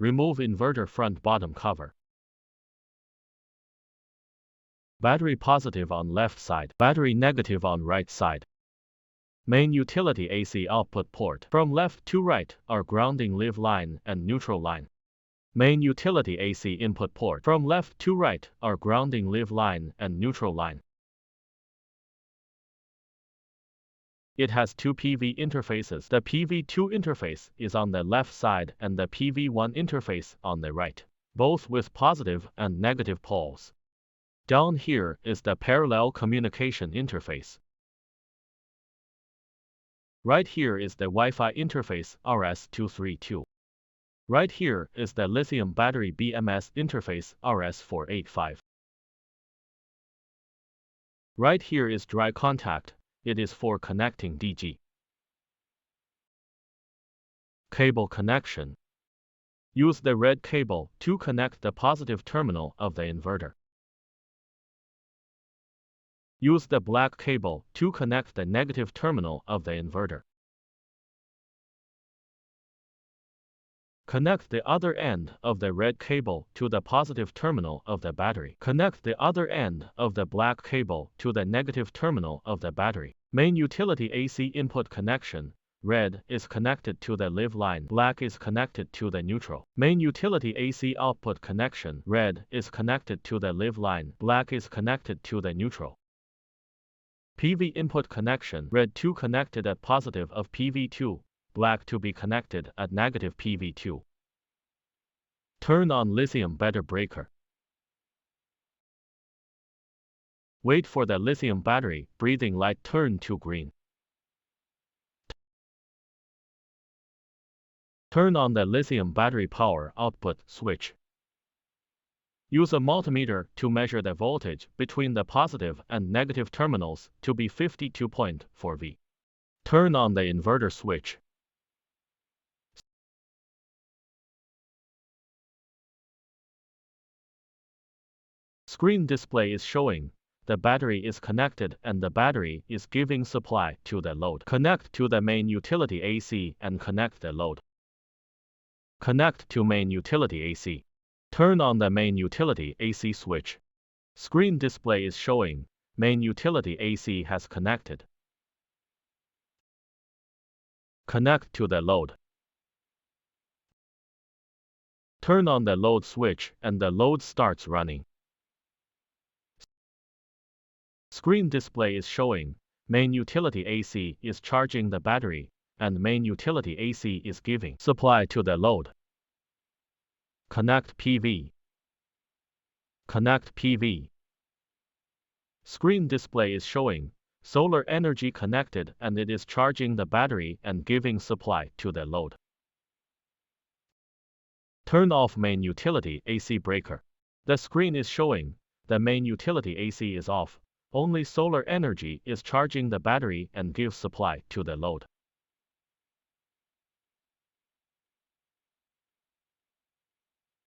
Remove inverter front bottom cover. Battery positive on left side, battery negative on right side. Main utility AC output port. From left to right are grounding live line and neutral line. Main utility AC input port. From left to right are grounding live line and neutral line. It has two PV interfaces. The PV2 interface is on the left side and the PV1 interface on the right, both with positive and negative poles. Down here is the parallel communication interface. Right here is the Wi-Fi interface RS232. Right here is the lithium battery BMS interface RS485. Right here is dry contact. It is for connecting DG. Cable connection. Use the red cable to connect the positive terminal of the inverter. Use the black cable to connect the negative terminal of the inverter. Connect the other end of the red cable to the positive terminal of the battery. Connect the other end of the black cable to the negative terminal of the battery. Main utility AC input connection. Red is connected to the live line, black is connected to the neutral. Main utility AC output connection. Red is connected to the live line, black is connected to the neutral. PV input connection. Red to connected at positive of PV2, black to be connected at negative PV2. Turn on lithium battery breaker. Wait for the lithium battery breathing light turn to green. Turn on the lithium battery power output switch. Use a multimeter to measure the voltage between the positive and negative terminals to be 52.4 V. Turn on the inverter switch. Screen display is showing the battery is connected and the battery is giving supply to the load. Connect to the main utility AC and connect the load. Connect to main utility AC. Turn on the main utility AC switch. Screen display is showing main utility AC has connected. Connect to the load. Turn on the load switch and the load starts running. Screen display is showing main utility AC is charging the battery and main utility AC is giving supply to the load. Connect PV. Connect PV. Screen display is showing solar energy connected and it is charging the battery and giving supply to the load. Turn off main utility AC breaker. The screen is showing the main utility AC is off. Only solar energy is charging the battery and gives supply to the load.